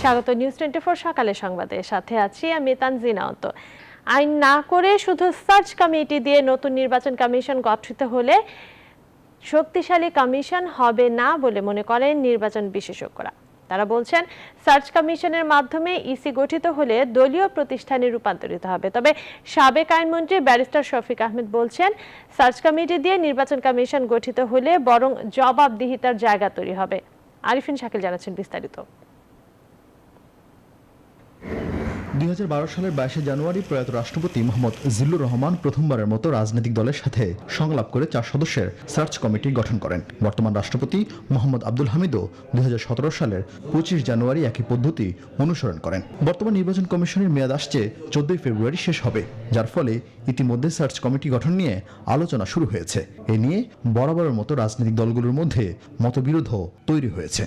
স্বাগত নিউজ 24 সকালের সংবাদে। সাথে আছি আমি তানজিনা অন্ত। আইন না করে শুধু সার্চ কমিটি দিয়ে নতুন নির্বাচন কমিশন গঠিত হলে শক্তিশালী কমিশন হবে না বলে মনে করেন নির্বাচন বিশেষজ্ঞরা। তারা বলছেন সার্চ কমিশনের মাধ্যমে ইসি গঠিত হলে দলীয় প্রতিষ্ঠানে রূপান্তরিত হবে। তবে সাবেক আইনমন্ত্রী ব্যারিস্টার শফিক আহমেদ বলছেন সার্চ কমিটি দিয়ে নির্বাচন কমিশন গঠিত হলে বরং জবাবদিহিতার জায়গা তৈরি হবে। আরিফিন শাকিল জানাচ্ছেন বিস্তারিত। 2012 সালের 22 জানুয়ারি প্রয়াত রাষ্ট্রপতি মোহাম্মদ জিল্লুর রহমান প্রথমবারের মতো রাজনৈতিক দলের সাথে সংলাপ করে 4 সদস্যের সার্চ কমিটি গঠন করেন। বর্তমান রাষ্ট্রপতি মোহাম্মদ আব্দুল হামিদও 2017 সালের 25 জানুয়ারি একই পদ্ধতি অনুসরণ করেন। বর্তমান নির্বাচন কমিশনের মেয়াদ আসছে 14 ফেব্রুয়ারি শেষ হবে, যার ফলে ইতিমধ্যে সার্চ কমিটি গঠন নিয়ে আলোচনা শুরু হয়েছে। এ নিয়ে বরাবরের মতো রাজনৈতিক দলগুলোর মধ্যে মতবিরোধও তৈরি হয়েছে।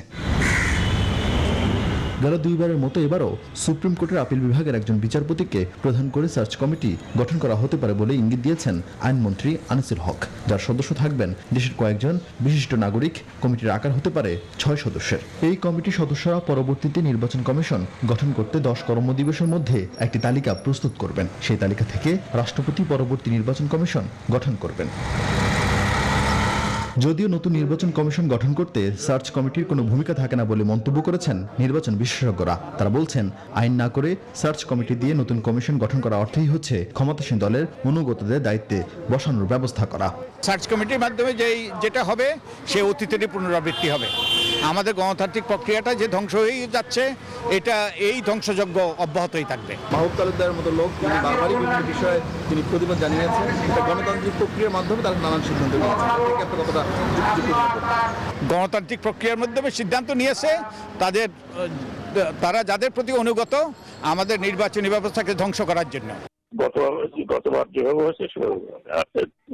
গেল দুইবারের মতো এবারও সুপ্রিম কোর্টের আপিল বিভাগের একজন বিচারপতিকে প্রধান করে সার্চ কমিটি গঠন করা হতে পারে বলে ইঙ্গিত দিয়েছেন আইনমন্ত্রী আনিসুল হক, যার সদস্য থাকবেন দেশের কয়েকজন বিশিষ্ট নাগরিক। কমিটির আকার হতে পারে 6 সদস্যের। এই কমিটির সদস্যরা পরবর্তীতে নির্বাচন কমিশন গঠন করতে 10 কর্মদিবসের মধ্যে একটি তালিকা প্রস্তুত করবেন। সেই তালিকা থেকে রাষ্ট্রপতি পরবর্তী নির্বাচন কমিশন গঠন করবেন। যদিও নতুন নির্বাচন কমিশন গঠন করতে সার্চ কমিটির কোনো ভূমিকা থাকে না বলে মন্তব্য করেছেন নির্বাচন বিশেষজ্ঞরা। তারা বলছেন আইন না করে সার্চ কমিটি দিয়ে নতুন কমিশন গঠন করা অর্থই হচ্ছে ক্ষমতাসীন দলের অনুগতদের দায়িত্বে বসানোর ব্যবস্থা করা। সার্চ কমিটির মাধ্যমে যেটা হবে সে অতীতেরই পুনরাবৃত্তি হবে। আমাদের গণতান্ত্রিক প্রক্রিয়াটা যে ধ্বংস হয়ে যাচ্ছে, এটা এই ধ্বংসযজ্ঞ অব্যাহতই থাকবে। মাহবুব তালুকদারের মতো লোক তিনি বারবারই বিভিন্ন বিষয়ে তিনি প্রতিবাদ জানিয়েছেন। এটা গণতান্ত্রিক প্রক্রিয়ার মাধ্যমে তারা নানান সিদ্ধান্ত নিয়েছেন। গণতান্ত্রিক প্রক্রিয়ার মাধ্যমে সিদ্ধান্ত নিয়েছে, তারা যাদের প্রতি অনুগত আমাদের নির্বাচনী ব্যবস্থাকে ধ্বংস করার জন্য। গতবার যেভাবে হয়েছে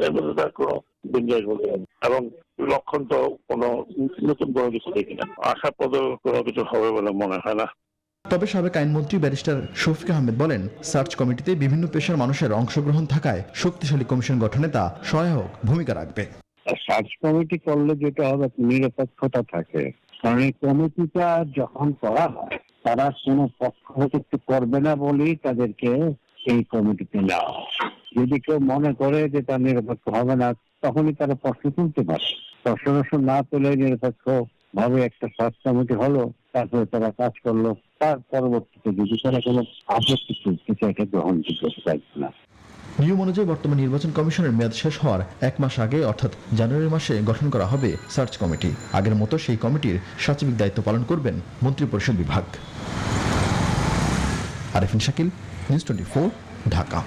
এর মধ্যে তার কোনো গুঞ্জাইশ বলতে হবে, এবং লক্ষণ তো কোনো নতুন কোনো কিছু দেখি না। আশাপ্রদ কোনো কিছু হবে বলে মনে হয় না। তবে সাবেক আইনমন্ত্রী ব্যারিস্টার শফিক আহমেদ বলেন সার্চ কমিটিতে বিভিন্ন পেশার মানুষের অংশগ্রহণ থাকায় শক্তিশালী কমিশন গঠনে তা সহায়ক ভূমিকা রাখবে। সার্চ কমিটি করলে যেটা হবে নিরপেক্ষতা থাকে, কারণ এই কমিটিটা যখন করা হয় তারা কোনো পক্ষপাতিত্ব করবে না বলেই তাদেরকে এই কমিটিতে নেওয়া হয়। যদি কেউ মনে করে যে তার নিরপেক্ষ হবে না, তখনই তারা প্রশ্ন তুলতে পারে। প্রশ্ন না তুলে নিরপেক্ষ ভাবে একটা সার্চ কমিটি হলো, তারপরে তারা কাজ করলো, তার পরবর্তীতে যদি তারা কোনো আপত্তি তুলতে চায় এটা গ্রহণযোগ্য থাকবে না। নিয়ম অনুযায়ী বর্তমান নির্বাচন কমিশনের মেয়াদ শেষ হওয়ার 1 মাস আগে অর্থাৎ জানুয়ারি মাসে গঠন করা হবে সার্চ কমিটি। আগের মতো সেই কমিটির সচিবিক দায়িত্ব পালন করবেন মন্ত্রিপরিষদ বিভাগ। আরিফিন শাকিল, নিউজ 24, ঢাকা।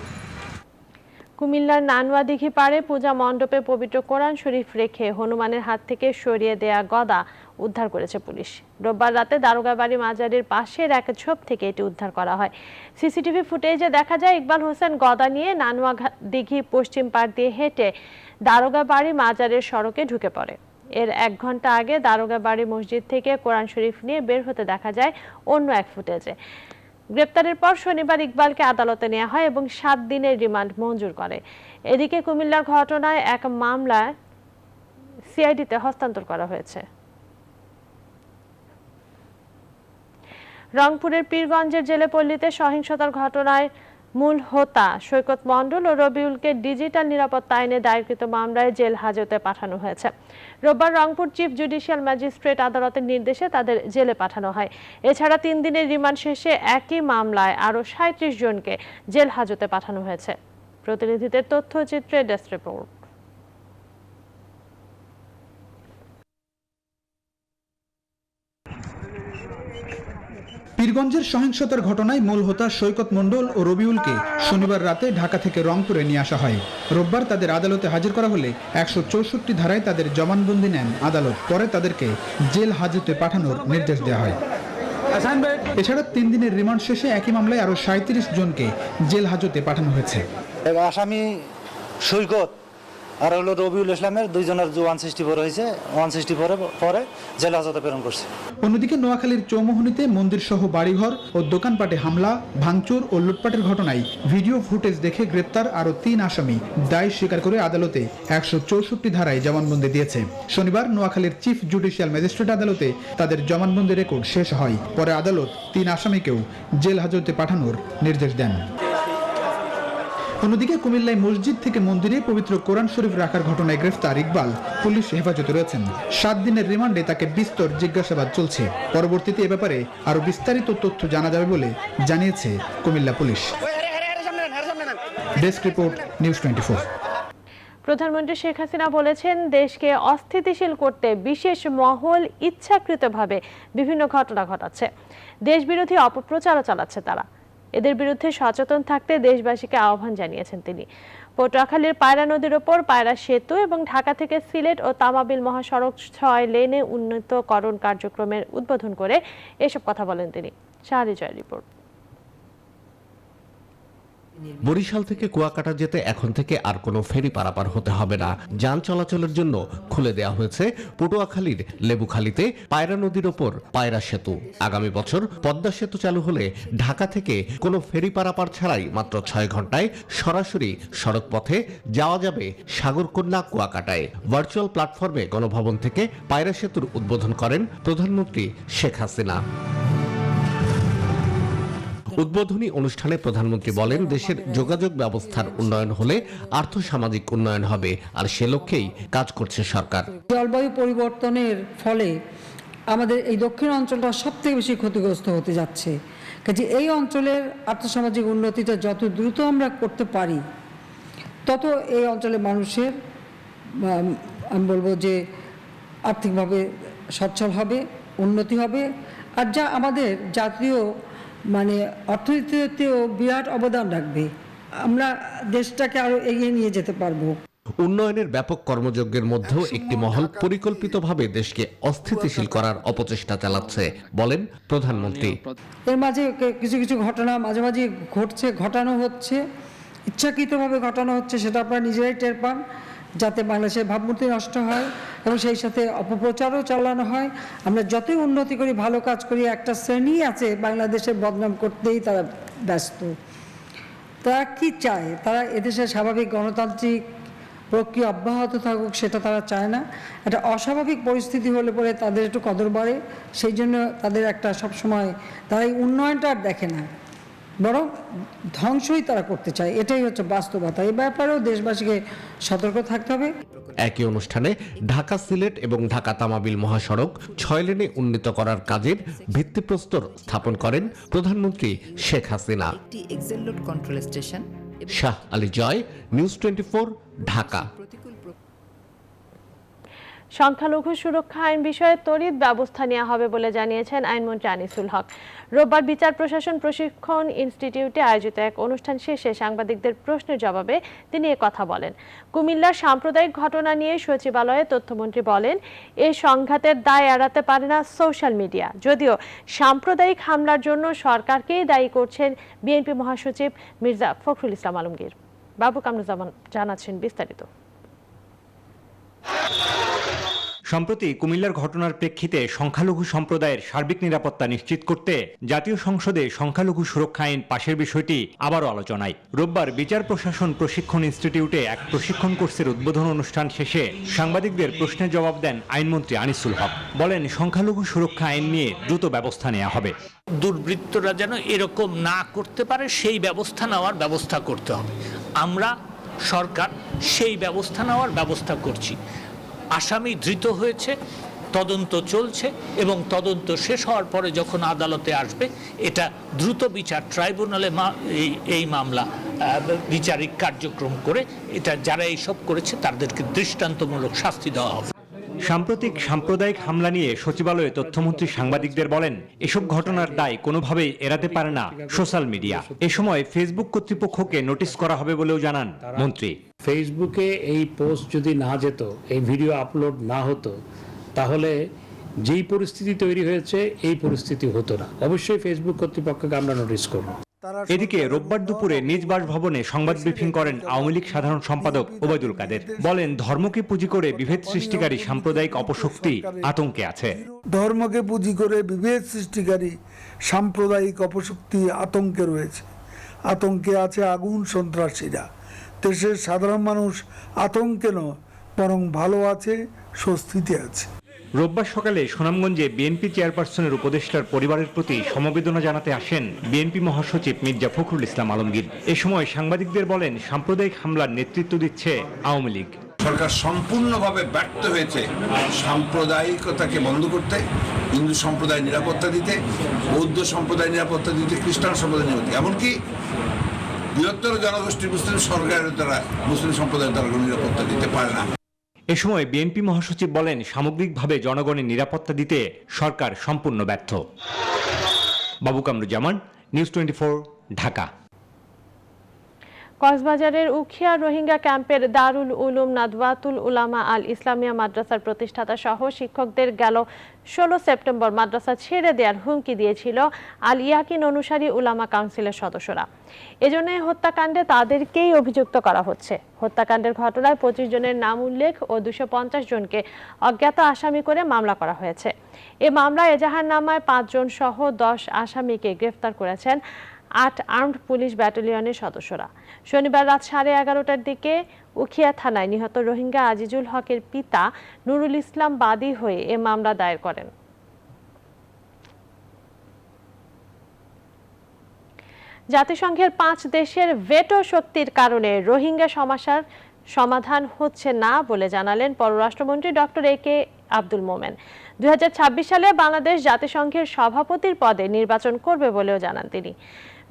কুমিল্লার নানুয়াদিঘি পাড়ে পূজা মণ্ডপে পবিত্র কোরআন শরীফ রেখে হনুমানের হাত থেকে সরিয়ে দেয়া গদা উদ্ধার করেছে পুলিশ। রোববার রাতে দারোগাবাড়ি মাজারের পাশের এক ঝোপ থেকে এটি উদ্ধার করা হয়। সিসিটিভি ফুটেজে দেখা যায় ইকবাল হোসেন গদা নিয়ে নানুয়াদিঘি পশ্চিম পাড় দিয়ে হেঁটে দারোগাবাড়ি মাজারের সড়কে ঢুকে পড়ে। এর 1 ঘন্টা আগে দারোগাবাড়ি মসজিদ থেকে কোরআন শরীফ নিয়ে বের হতে দেখা যায় অন্য এক ফুটেজে। গ্রেপ্তারের পর শনিবার ইকবালকে আদালতে নেওয়া হয় এবং 7 দিনের রিমান্ড মঞ্জুর করে। এদিকে কুমিল্লার ঘটনায় এক মামলায় সিআইডিতে হস্তান্তর করা হয়েছে। রংপুরের পীরগঞ্জের জেলেপল্লীতে সহিংসতার ঘটনায় মূল হোতা সৈকত মণ্ডল ও রবিউলকে ডিজিটাল নিরাপত্তা আইনে দায়েরকৃত মামলায় জেল হাজতে পাঠানো হয়েছে। রোববার রংপুর চিফ জুডিশিয়াল ম্যাজিস্ট্রেট আদালতের নির্দেশে তাদের জেলে পাঠানো হয়। এছাড়া 3 দিনের রিমান্ড শেষে একই মামলায় আরও 37 জনকে জেল হাজতে পাঠানো হয়েছে। প্রতিনিধিদের তথ্যচিত্রে ডেস্ক রিপোর্ট। পীরগঞ্জের সহিংসতার ঘটনায় মূল হোতা সৈকত মণ্ডল ও রবিউলকে শনিবার রাতে ঢাকা থেকে রংপুরে নিয়ে আসা হয়। রোববার তাদের আদালতে হাজির করা হলে 164 ধারায় তাদের জবানবন্দি নেন আদালত। পরে তাদেরকে জেল হাজতে পাঠানোর নির্দেশ দেওয়া হয়। এছাড়া 3 দিনের রিমান্ড শেষে একই মামলায় আরও 37 জনকে জেল হাজতে পাঠানো হয়েছে। আসামি সৈকত আর হলো রবিউল ইসলামের 2 জনের 164 হয়েছে, 164 পরে জেল হাজতে প্রেরণ করছে। অন্যদিকে নোয়াখালীর চৌমুহনীতে মন্দির সহ বাড়িঘর ও দোকানপাটে হামলা, ভাঙচুর ও লুটপাটের ঘটনায় ভিডিও ফুটেজ দেখে গ্রেপ্তার আরও 3 আসামি দায় স্বীকার করে আদালতে 164 ধারায় জবানবন্দি দিয়েছে। শনিবার নোয়াখালীর চিফ জুডিশিয়াল ম্যাজিস্ট্রেট আদালতে তাদের জবানবন্দি রেকর্ড শেষ হয়। পরে আদালত 3 আসামিকেও জেল হাজতে পাঠানোর নির্দেশ দেন। অন্যদিকে কুমিল্লায় মসজিদ থেকে মন্দিরে পবিত্র কোরআন শরীফ রাখার ঘটনায় গ্রেফতার ইকবাল পুলিশ হেফাজতে রয়েছেন। 7 দিনের রিমান্ডে তাকে বিস্তর জিজ্ঞাসাবাদ চলছে। পরবর্তীতে এ ব্যাপারে আরো বিস্তারিত তথ্য জানা যাবে বলে জানিয়েছে Comilla police. Desk report, news 24। প্রধানমন্ত্রী শেখ হাসিনা বলেছেন, দেশকে অস্থিতিশীল করতে বিশেষ মহল ইচ্ছাকৃতভাবে বিভিন্ন ঘটনা ঘটাচ্ছে। দেশবিরোধী অপপ্রচারও চালাচ্ছে তারা। এদের বিরুদ্ধে সচেতন থাকতে দেশবাসীকে আহ্বান জানিয়েছেন তিনি। পটুয়াখালীর পায়রা নদীর ওপর পায়রা সেতু এবং ঢাকা থেকে সিলেট ও তামাবিল মহাসড়ক 6 লেনে উন্নীতকরণ কার্যক্রমের উদ্বোধন করে এসব কথা বলেন তিনি। শাহরি জয় রিপোর্ট। বরিশাল থেকে কুয়াকাটা যেতে এখন থেকে আর কোনো ফেরি পারাপার হতে হবে না। যান চলাচলের জন্য খুলে দেওয়া হয়েছে পটুয়াখালীর লেবুখালীতে পায়রা নদীর ওপর পায়রা সেতু। আগামী বছর পদ্মা সেতু চালু হলে ঢাকা থেকে কোনো ফেরি পারাপার ছাড়াই মাত্র 6 ঘন্টায় সরাসরি সড়ক পথে যাওয়া যাবে সাগরকন্যা কুয়াকাটায়। ভার্চুয়াল প্ল্যাটফর্মে গণভবন থেকে পায়রা সেতুর উদ্বোধন করেন প্রধানমন্ত্রী শেখ হাসিনা। উদ্বোধনী অনুষ্ঠানে প্রধানমন্ত্রী বলেন, দেশের যোগাযোগ ব্যবস্থার উন্নয়ন হলে আর্থসামাজিক উন্নয়ন হবে, আর সে লক্ষ্যেই কাজ করছে সরকার। জলবায়ু পরিবর্তনের ফলে আমাদের এই দক্ষিণ অঞ্চলটা সবথেকে বেশি ক্ষতিগ্রস্ত হতে যাচ্ছে। কাজে এই অঞ্চলের আর্থসামাজিক উন্নতিটা যত দ্রুত আমরা করতে পারি, তত এই অঞ্চলের মানুষের আমি বলবো যে আর্থিকভাবে সচ্ছল হবে, উন্নতি হবে, আর যা আমাদের জাতীয় অর্থনীতিতেও বিরাট অবদান রাখবে। আমরা দেশটাকে আরো এগিয়ে নিয়ে যেতে পারবো। উন্নয়নের ব্যাপক কর্মযজ্ঞের মধ্যেও একটি মহল পরিকল্পিতভাবে দেশকে অস্থিতিশীল করার অপচেষ্টা চালাচ্ছে বলেন প্রধানমন্ত্রী। এর মাঝে কিছু কিছু ঘটনা মাঝে মাঝে ঘটানো হচ্ছে, ইচ্ছাকৃতভাবে ঘটানো হচ্ছে, সেটা আপনারা নিজেরাই টের পান, যাতে বাংলাদেশের ভাবমূর্তি নষ্ট হয় এবং সেই সাথে অপপ্রচারও চালানো হয়। আমরা যতই উন্নতি করি, ভালো কাজ করি, একটা শ্রেণী আছে বাংলাদেশের বদনাম করতেই তারা ব্যস্ত। তারা কি চায়? তারা এদেশের স্বাভাবিক গণতান্ত্রিক প্রক্রিয়া অব্যাহত থাকুক, সেটা তারা চায় না। একটা অস্বাভাবিক পরিস্থিতি হলে পরে তাদের একটু কদর বাড়ে, সেই জন্য তাদের একটা সবসময় তারা এই উন্নয়নটা আর দেখে না, বরং ধ্বংসই তারা করতে চায়। এটাই হচ্ছে বাস্তবতা। এই ব্যাপারেও দেশবাসীকে সতর্ক থাকতে হবে। একই অনুষ্ঠানে ঢাকা সিলেট এবং ঢাকা তামাবিল মহাসড়ক 6 লেনে উন্নীত করার কাজের ভিত্তিপ্রস্তর স্থাপন করেন প্রধানমন্ত্রী শেখ হাসিনা। শাহ আলী জয়, নিউজ 24, ঢাকা। সংখ্যালঘু সুরক্ষা আইন বিষয়ে ত্বরিত ব্যবস্থা নেওয়া হবে বলে জানিয়েছেন আইনমন্ত্রী আনিসুল হক। রোববার বিচার প্রশাসন প্রশিক্ষণ ইনস্টিটিউটে আয়োজিত এক অনুষ্ঠান শেষে সাংবাদিকদের প্রশ্নের জবাবে তিনি কথা বলেন। কুমিল্লার সাম্প্রদায়িক ঘটনা নিয়ে সচিবালয়ে তথ্যমন্ত্রী বলেন, এই সংঘাতের দায় এড়াতে পারে না সোশ্যাল মিডিয়া। যদিও সাম্প্রদায়িক হামলার জন্য সরকারকেই দায়ী করছেন বিএনপি মহাসচিব মির্জা ফখরুল ইসলাম আলমগীর। বাবু কামরুজ্জামান জানাচ্ছেন বিস্তারিত। সম্প্রতি কুমিল্লার ঘটনার প্রেক্ষিতে সংখ্যালঘু সম্প্রদায়ের সার্বিক নিরাপত্তা নিশ্চিত করতে জাতীয় সংসদে সংখ্যালঘু সুরক্ষা আইন পাশের বিষয়টি আবারও আলোচনায়। রোববার বিচার প্রশাসন প্রশিক্ষণ ইনস্টিটিউটে এক প্রশিক্ষণ কোর্সের উদ্বোধন অনুষ্ঠান শেষে সাংবাদিকদের প্রশ্নের জবাব দেন আইনমন্ত্রী আনিসুল হক। বলেন, সংখ্যালঘু সুরক্ষা আইন নিয়ে দ্রুত ব্যবস্থা নেওয়া হবে। দুর্বৃত্তরা যেন এরকম না করতে পারে সেই ব্যবস্থা নেওয়ার ব্যবস্থা করতে হবে। আমরা সরকার সেই ব্যবস্থা নেওয়ার ব্যবস্থা করছি। আসামি ধৃত হয়েছে, তদন্ত চলছে এবং তদন্ত শেষ হওয়ার পরে যখন আদালতে আসবে, এটা দ্রুত বিচার ট্রাইব্যুনালে এই মামলা বিচারিক কার্যক্রম করে এটা যারা এইসব করেছে তাদেরকে দৃষ্টান্তমূলক শাস্তি দেওয়া হবে। সাম্প্রতিক সাম্প্রদায়িক হামলা নিয়ে সচিবালয়ে তথ্যমন্ত্রী সাংবাদিকদের বলেন, এসব ঘটনার দায় কোনোভাবেই এড়াতে পারে না সোশ্যাল মিডিয়া। এ সময় ফেসবুক কর্তৃপক্ষকে নোটিশ করা হবে বলেও জানান মন্ত্রী। ফেসবুকে এই পোস্ট যদি না যেত, এই ভিডিও আপলোড না হতো, তাহলে যেই পরিস্থিতি তৈরি হয়েছে এই পরিস্থিতি হতো না। অবশ্যই ফেসবুক কর্তৃপক্ষকে আমরা নোটিশ করব। এদিকে রোববার দুপুরে নিজ বাসভবনে সংবাদ ব্রিফিং করেন আওয়ামী লীগ সাধারণ সম্পাদক ওবায়দুল কাদের। বলেন, ধর্মকে পুঁজি করে বিভেদ সৃষ্টিকারী সাম্প্রদায়িক অপশক্তি আতঙ্কে আছে। ধর্মকে পুঁজি করে বিভেদ সৃষ্টিকারী সাম্প্রদায়িক অপশক্তি আতঙ্কে রয়েছে। আতঙ্কে আছে আগুন সন্ত্রাসীরা। দেশের সাধারণ মানুষ আতঙ্কে নয়, বরং ভালো আছে, স্বস্তিতে আছে। রোববার সকালে সুনামগঞ্জে বিএনপি চেয়ারপারসনের উপদেষ্টার পরিবারের প্রতি সমবেদনা জানাতে আসেন বিএনপি মহাসচিব মির্জা ফখরুল ইসলাম আলমগীর। এ সময় সাংবাদিকদের বলেন, সাম্প্রদায়িক হামলার নেতৃত্ব দিচ্ছে আওয়ামী লীগ। সরকার সম্পূর্ণভাবে ব্যর্থ হয়েছে সাম্প্রদায়িকতাকে বন্ধ করতে, হিন্দু সম্প্রদায় নিরাপত্তা দিতে, বৌদ্ধ সম্প্রদায় নিরাপত্তা দিতে, খ্রিস্টান সম্প্রদায় নিরাপত্তা, এমনকি বৃহত্তর জনগোষ্ঠী মুসলিম সরকারের দ্বারা মুসলিম সম্প্রদায়ের দ্বারা কোনো নিরাপত্তা দিতে পারে না। এ সময় বিএনপি মহাসচিব বলেন, সামগ্রিকভাবে জনগণের নিরাপত্তা দিতে সরকার সম্পূর্ণ ব্যর্থ। বাবু কামরুজ্জামান, নিউজ 24, ঢাকা। কক্সবাজারের উখিয়া রোহিঙ্গা ক্যাম্পের দারুল উলুম নাদওয়াতুল উলামা আল ইসলামিয়া মাদ্রাসার প্রতিষ্ঠাতা সহ শিক্ষকদের গেল 16 সেপ্টেম্বর মাদ্রাসা ছেড়ে দেওয়ার হুমকি দিয়েছিল আল ইয়াকিন অনুসারী উলামা কাউন্সিলের সদস্যরা। এজন্য হত্যাকাণ্ডে তাদেরকেই অভিযুক্ত করা হচ্ছে। হত্যাকাণ্ডের ঘটনায় 25 জনের নাম উল্লেখ ও 250 জনকে অজ্ঞাত আসামি করে মামলা করা হয়েছে। এ মামলায় এজাহারনামায় 5 জন সহ 10 আসামিকে গ্রেফতার করেছেন 8 আর্মড পুলিশ ব্যাটালিয়নের সদস্যরা। শনিবার রাত 11:30টার দিকে উখিয়া থানায় নিহত রোহিঙ্গা আজিজুল হকের পিতা নুরুল ইসলাম বাদী হয়ে এ মামলা দায়ের করেন। জাতিসংঘের 5 দেশের ভেটো শক্তির কারণে রোহিঙ্গা সমস্যার সমাধান হচ্ছে না বলে জানালেন পররাষ্ট্রমন্ত্রী ডক্টর AK আব্দুল মোমেন। 2026 সালে বাংলাদেশ জাতিসংঘের সভাপতির পদে নির্বাচন করবে বলেও জানান তিনি।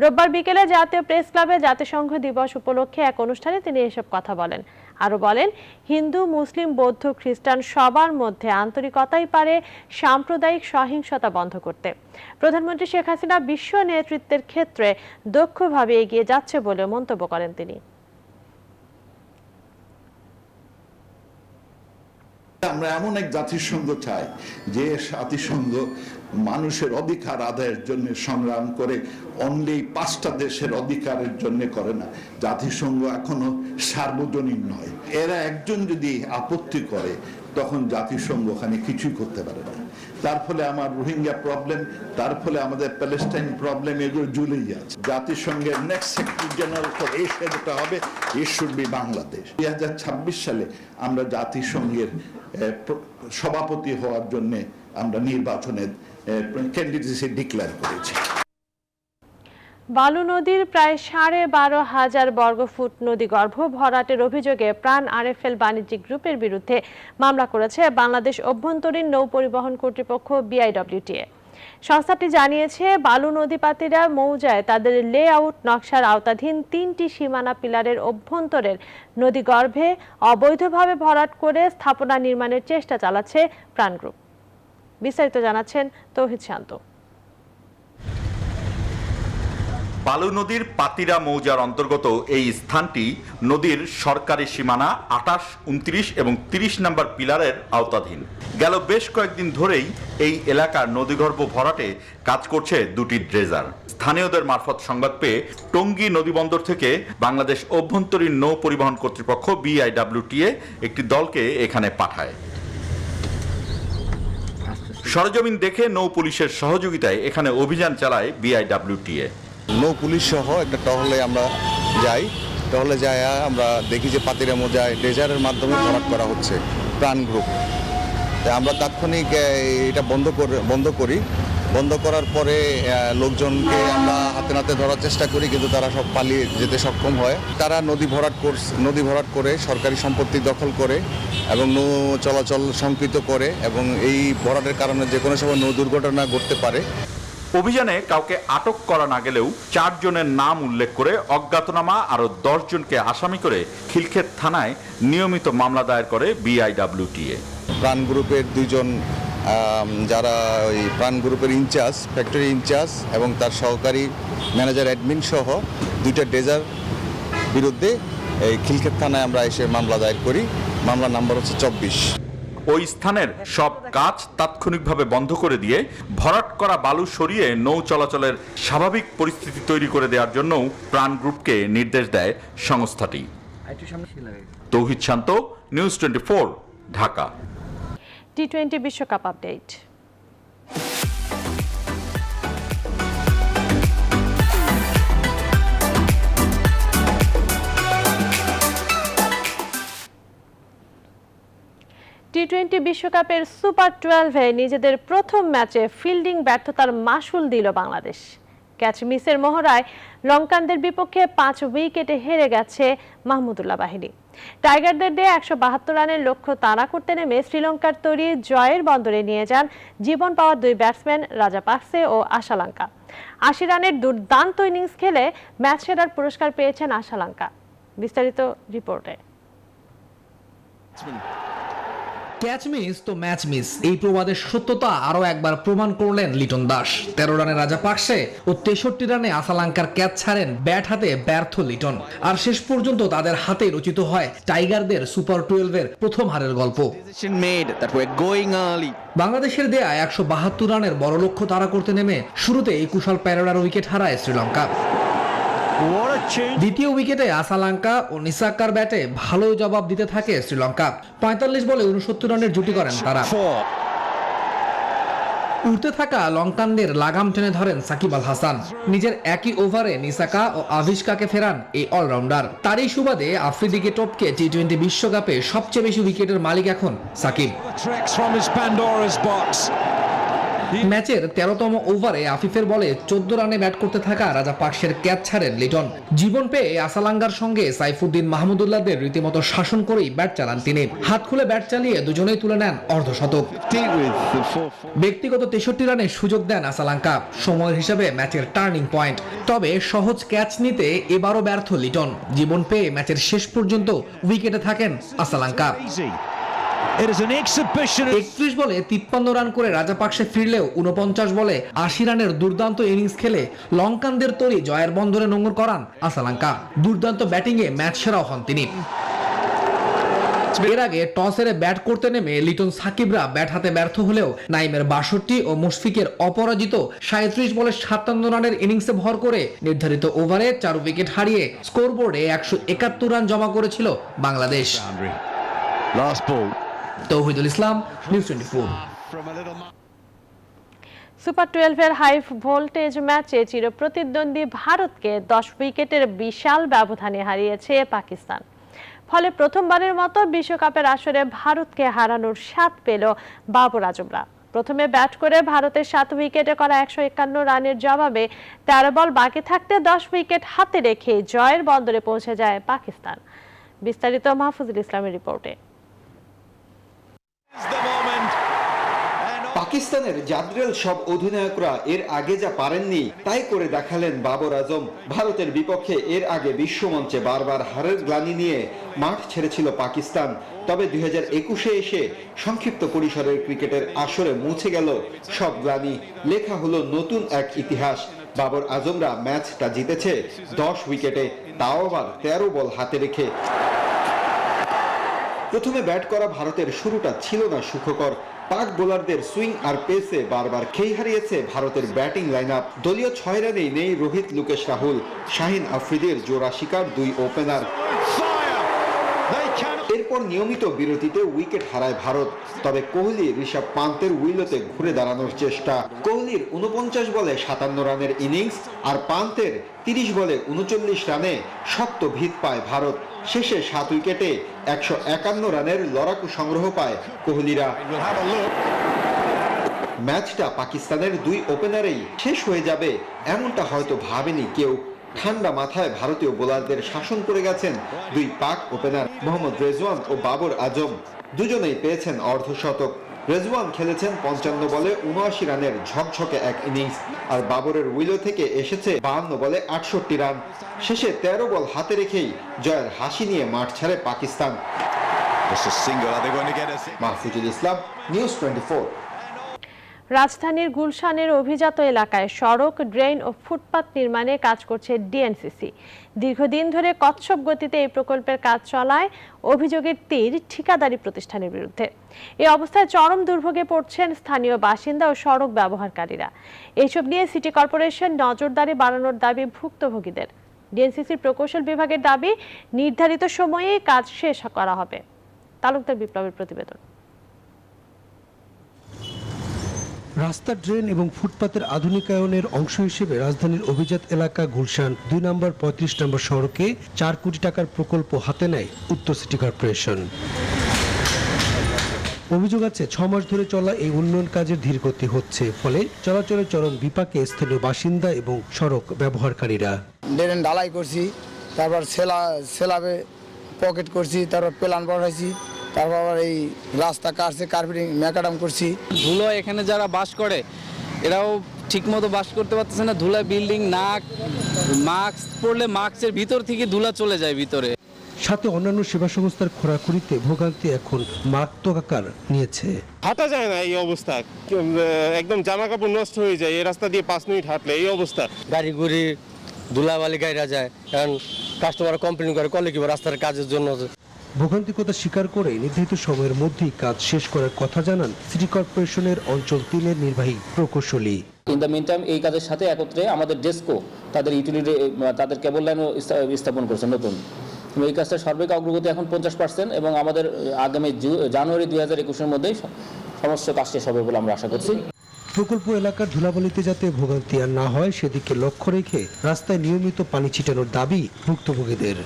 রোববার বিকেলে জাতীয় প্রেস ক্লাবে জাতিসংঘ দিবস উপলক্ষে এক অনুষ্ঠানে তিনি এসব কথা বলেন। আরো বলেন, হিন্দু, মুসলিম, বৌদ্ধ, খ্রিস্টান সবার মধ্যে আন্তরিকতাই পারে সাম্প্রদায়িক সহিংসতা বন্ধ করতে। প্রধানমন্ত্রী শেখ হাসিনা বিশ্ব নেতৃত্বের ক্ষেত্রে দক্ষভাবে এগিয়ে যাচ্ছে বলে মন্তব্য করেন তিনি। আমরা এমন এক জাতিসংঘ চাই যে জাতিসংঘ মানুষের অধিকার আদায়ের জন্য সংগ্রাম করে, অনলি 5টা দেশের অধিকারের জন্য করে না। জাতিসংঘ এখনো সার্বজনীন নয়। এরা একজন যদি আপত্তি করে তখন জাতিসংঘ ওখানে কিছুই করতে পারে না। তার ফলে আমার রোহিঙ্গা প্রবলেম, তার ফলে আমাদের প্যালেস্টাইন প্রবলেম, এগুলো ঝুলেই যাচ্ছে। জাতিসংঘের next secretary general for Asia যেটা হবে, ইট শুড বি বাংলাদেশ। 2026 সালে আমরা জাতিসংঘের সভাপতি হওয়ার জন্য আমরা নির্বাচনের ক্যান্ডিডেটস ডিক্লেয়ার করেছি। বালু নদীর প্রায় 12,500 বর্গফুট নদীগর্ভ ভরাটের অভিযোগে প্রাণ RFL বাণিজ্যিক গ্রুপের বিরুদ্ধে মামলা করেছে বাংলাদেশ অভ্যন্তরীণ নৌ পরিবহন কর্তৃপক্ষ BIWTA। সংস্থাটি জানিয়েছে, বালু নদীপাতীরা মৌজায় তাদের লেআউট নকশার আওতাধীন 3টি সীমানা পিলারের অভ্যন্তরের নদীগর্ভে অবৈধভাবে ভরাট করে স্থাপনা নির্মাণের চেষ্টা চালাচ্ছে প্রাণ গ্রুপ। বিস্তারিত জানাচ্ছেন তৌহিদ শান্ত। বালু নদীর পাতিরা মৌজার অন্তর্গত এই স্থানটি নদীর সরকারি সীমানা 28, 29 এবং 30 নম্বর পিলারের আওতাধীন। গেল বেশ কয়েকদিন ধরেই এই এলাকার নদীগর্ভ ভরাটে কাজ করছে 2টি ড্রেজার। স্থানীয়দের মারফত সংবাদ পেয়ে টঙ্গী নদীবন্দর থেকে বাংলাদেশ অভ্যন্তরীণ নৌ পরিবহন কর্তৃপক্ষ BIWTA একটি দলকে এখানে পাঠায়। সরজমিন দেখে নৌ পুলিশের সহযোগিতায় এখানে অভিযান চালায় BIWTA। নৌ পুলিশ সহ একটা টহলে আমরা যাই। টহলে যায় আমরা দেখি যে পাতিরা মৌজায় ড্রেজারের মাধ্যমে ভরাট করা হচ্ছে প্রাণ গ্রুপ। আমরা তাৎক্ষণিক এটা বন্ধ করি। বন্ধ করার পরে লোকজনকে আমরা হাতে নাতে ধরার চেষ্টা করি, কিন্তু তারা সব পালিয়ে যেতে সক্ষম হয়। তারা নদী ভরাট করে সরকারি সম্পত্তি দখল করে এবং নৌ চলাচল সংকীর্ণ করে এবং এই ভরাটের কারণে যে কোনো সময় নৌ দুর্ঘটনা ঘটতে পারে। অভিযানে কাউকে আটক করা না গেলেও 4 জনের নাম উল্লেখ করে অজ্ঞাতনামা আরো 10 জনকে আসামি করে খিলক্ষেত থানায় নিয়মিত মামলা দায়ের করে BIWTA। প্রাণ গ্রুপের 2 জন যারা ওই প্রাণ গ্রুপের ইনচার্জ, ফ্যাক্টরি ইনচার্জ এবং তার সহকারী ম্যানেজার অ্যাডমিন সহ 2টা ড্রেজার বিরুদ্ধে এই খিলক্ষেত থানায় আমরা এসে মামলা দায়ের করি। মামলা নাম্বার হচ্ছে 24। ওই স্থানের সব কাজ তাৎক্ষণিকভাবে বন্ধ করে দিয়ে ভরাট করা বালু সরিয়ে নৌ চলাচলের স্বাভাবিক পরিস্থিতি তৈরি করে দেওয়ার জন্যও প্রাণ গ্রুপকে নির্দেশ দেয় সংস্থাটি। তৌহিদ শান্ত, নিউজ 24, ঢাকা। টি-20 বিশ্বকাপ আপডেট। টি-20 বিশ্বকাপের সুপার 12-এ নিজেদের প্রথম ম্যাচে ফিল্ডিং ব্যর্থতার মাসুল দিল বাংলাদেশ। ক্যাচ মিসের মহড়ায় লঙ্কানদের বিপক্ষে 5 উইকেটে হেরে গেছে মাহমুদুল্লাহ বাহিনী। টাইগারদের দিয়ে 172 রানের লক্ষ্য তাড়া করতে নেমে শ্রীলঙ্কার তৈরি জয়ের বন্দরে নিয়ে যান জীবন পাওয়া দুই ব্যাটসম্যান রাজাপাকসে ও আশালঙ্কা। 80 রানের দুর্দান্ত ইনিংস খেলে ম্যাচ সেরার পুরস্কার পেয়েছেন আশালঙ্কা। বিস্তারিত রিপোর্টে। ক্যাচ মিস তো ম্যাচ মিস, এই প্রবাদের সত্যতা আরো একবার প্রমাণ করলেন লিটন দাস। 13 রানে রাজাপাকসে ও 63 রানে আশালঙ্কার ক্যাচ ছাড়েন ব্যাট হাতে ব্যর্থ লিটন। আর শেষ পর্যন্ত তাদের হাতে রচিত হয় টাইগারদের সুপার 12-এর প্রথম হারের গল্প। বাংলাদেশের দেয়া 172 রানের বড় লক্ষ্য তাড়া করতে নেমে শুরুতে কুশাল পেরেরার উইকেট হারায় শ্রীলঙ্কা। দ্বিতীয় উইকেটে আশালঙ্কা ও নিসাক্কার ব্যাটে ভালো জবাব দিতে থাকে শ্রীলঙ্কা। 45 বলে 69 রানের জুটি করেন তারা। উঠতে থাকা লঙ্কানদের লাগাম টেনে ধরেন সাকিব আল হাসান। নিজের একই ওভারে নিসাকা ও আভিষ্কাকে ফেরান এই অলরাউন্ডার। তারই সুবাদে আফ্রিদিকে টপকে টি-20 বিশ্বকাপে সবচেয়ে বেশি উইকেটের মালিক এখন সাকিব। ম্যাচের 13তম ওভারে আফিফের বলে 14 রানে ব্যাট করতে থাকা রাজাপাকসের ক্যাচ ছাড়েন লিটন। জীবন পেয়ে আশালঙ্কার সঙ্গে সাইফুদ্দিন মাহমুদুল্লাহদের রীতিমতো শাসন করেই ব্যাট চালান তিনি। হাত খুলে ব্যাট চালিয়ে দুজনেই তুলে নেন অর্ধশতক। ব্যক্তিগত 63 রানে সুযোগ দেন আশালঙ্কা, সময়ের হিসাবে ম্যাচের টার্নিং পয়েন্ট। তবে সহজ ক্যাচ নিতে এবারও ব্যর্থ লিটন। জীবন পেয়ে ম্যাচের শেষ পর্যন্ত উইকেটে থাকেন আশালঙ্কা। 31 বলে 53 রান করে রাজাপাকসে ফিরলেও 49 বলে 80 রানের দুর্দান্ত ইনিংস খেলে লঙ্কানদের তৈরি জয়ের বন্দরে নোঙর করান আশালঙ্কা। দুর্দান্ত ব্যাটিংয়ে ম্যাচ সেরাও হন তিনি। এর আগে টস হেরে ব্যাট করতে নেমে লিটন সাকিবরা ব্যাট হাতে ব্যর্থ হলেও নাইমের 62 ও মুশফিকের অপরাজিত 37 বলে 57 রানের ইনিংসে ভর করে নির্ধারিত ওভারে 4 উইকেট হারিয়ে স্কোরবোর্ডে 171 রান জমা করেছিল বাংলাদেশ। তৌহিদুল ইসলাম, নিউজ 24। সুপার 12-এর হাই ভোল্টেজ ম্যাচে চিরপ্রতিদ্বন্দ্বী ভারতকে 10 উইকেটের বিশাল ব্যবধানে হারিয়েছে পাকিস্তান। ফলে প্রথমবারের মতো বিশ্বকাপের আসরে ভারতকে হারানোর স্বাদ পেল বাবর আজমরা। প্রথমে ব্যাট করে ভারতের 7 উইকেটে করা 151 রানের জবাবে 13 বল বাকি থাকতে 10 উইকেট হাতে রেখে জয়ের বন্দরে পৌঁছে যায় পাকিস্তান। বিস্তারিত মাহফুজুল ইসলামের রিপোর্টে। পাকিস্তানের জাদ্রেল সব অধিনায়করা এর আগে যা পারেননি তাই করে দেখালেন বাবর আজম। ভারতের বিপক্ষে এর আগে বিশ্বমঞ্চে বারবার হারের গ্লানি নিয়ে মাঠ ছেড়েছিল পাকিস্তান। তবে 2021-এ এসে সংক্ষিপ্ত পরিসরের ক্রিকেটের আসরে মুছে গেল সব গ্লানি, লেখা হলো নতুন এক ইতিহাস। বাবর আজমরা ম্যাচটা জিতেছে 10 উইকেটে, তাও আবার 13 বল হাতে রেখে। প্রথমে ব্যাট করা ভারতের শুরুটা ছিল না সুখকর। পাক বোলারদের সুইং আর পেসে বারবার খেই হারিয়েছে ভারতের ব্যাটিং লাইন আপ। দলীয় 6 রানেই নেই রোহিত, লোকেশ রাহুল, শাহিন আফ্রিদির জোড়া শিকার 2 ওপেনার। এরপর নিয়মিত বিরতিতে উইকেট হারায় ভারত। তবে কোহলি, ঋষভ পান্তের উইলোতে ঘুরে দাঁড়ানোর চেষ্টা। কোহলির 49 বলে 57 রানের ইনিংস আর পান্তের 30 বলে 39 রানে শক্ত ভিত পায় ভারত। শেষে 7 উইকেটে 151 রানের লড়াকু সংগ্রহ পায় কোহলিরা। ম্যাচটা পাকিস্তানের 2 ওপেনারেই শেষ হয়ে যাবে এমনটা হয়তো ভাবেনি কেউ। ঠান্ডা মাথায় ভারতীয় বোলারদের শাসন করে গেছেন 2 পাক ওপেনার মোহাম্মদ রেজওয়ান ও বাবর আজম। দুজনেই পেয়েছেন অর্ধশতক। রেজওয়ান খেলেছেন 55 বলে 79 রানের ঝকঝকে এক ইনিংস, আর বাবরের উইলো থেকে এসেছে 52 বলে 68 রান। শেষে 13 বল হাতে রেখেই জয়ের হাসি নিয়ে মাঠ ছাড়ে পাকিস্তান। মাহফুজুল ইসলাম, নিউজ 24। রাজধানীর গুলশানের অভিজাত এলাকায় সড়ক, ড্রেন ও ফুটপাত নির্মাণে কাজ করছে ডিএনসিসি। দীর্ঘদিন ধরে কচ্ছপ গতিতে এই প্রকল্পের কাজ চলায় অভিযোগের তীর ঠিকাদারি প্রতিষ্ঠানের বিরুদ্ধে। এই অবস্থায় চরম দুর্ভোগে পড়ছেন স্থানীয় বাসিন্দা ও সড়ক ব্যবহারকারীরা। এইসব নিয়ে সিটি কর্পোরেশন নজরদারি বাড়ানোর দাবি ভুক্তভোগীদের। ডিএনসিসির প্রকৌশল বিভাগের দাবি, নির্ধারিত সময়ে কাজ শেষ করা হবে। তালুকদার বিপ্লবের প্রতিবেদন। রাস্তা, ড্রেন এবং ফুটপাতের আধুনিকায়নের অংশ হিসেবে রাজধানীর অভিজাত এলাকা গুলশান 2 নম্বর 35 নম্বর সড়কে 4 কোটি টাকার প্রকল্প হাতে নেয় উত্তর সিটি কর্পোরেশন। অভিযোগ আছে 6 মাস ধরে চলা এই উন্নয়ন কাজের ধীরগতি হচ্ছে, ফলে চলাচলে চরম বিপাকে স্থানীয় বাসিন্দা এবং সড়ক ব্যবহারকারীরা। ড্রেন ঢালাই করছি, তারপর সেলাবে পকেট করছি, তারপর প্ল্যান বাড়াইছি, তারপর আবার এই রাস্তা কাটছে, কার্পেটিং ম্যাকাডাম করছি। ধুলো এখানে যারা বাস করে এরাও ঠিকমতো বাস করতে পারতেছে না। ধুলা বিল্ডিং না, মাস্ক পরলে মাস্কের ভিতর থেকে ধুলা চলে যায় ভিতরে। সাথে অন্যান্য সেবা সংস্থার খোরাখুরিতে ভোগান্তি এখন মারাত্মক আকার নিয়েছে। হাঁটা যায় না এই অবস্থা, একদম জামা কাপড় নষ্ট হয়ে যায় এই রাস্তা দিয়ে 5 মিনিট হাঁটলে। এই অবস্থা গাড়ি গুড়ি ধুলাবালি গাড়িরা যায়, কারণ কাস্টমার কমপ্লেন করে কলে কি রাস্তার কাজের জন্য। ভোগান্তির কথা স্বীকার করে নির্ধারিত সময়ের মধ্যেই কাজ শেষ করার কথা জানান সিটি কর্পোরেশনের অঞ্চল 3-এর নির্বাহী প্রকৌশলী। ইন দ্য মিনটাইম এই কাজের সাথে একত্রে আমাদের ডেস্কো তাদের ইউটিলিটি, তাদের কেবল লাইনও স্থাপন করছে নতুন। এই কাজটা সার্বিক অগ্রগতি এখন 50% এবং আমাদের আগামী জানুয়ারি 2021-এর মধ্যেই সমস্ত কাজ শেষ হবে বলে আমরা আশা করছি। প্রকল্প এলাকার ধুলাবালিতে যাতে ভোগান্তি আর না হয় সেদিকে লক্ষ্য রেখে রাস্তায় নিয়মিত পানি ছিটানোর দাবি ভুক্তভোগীদের।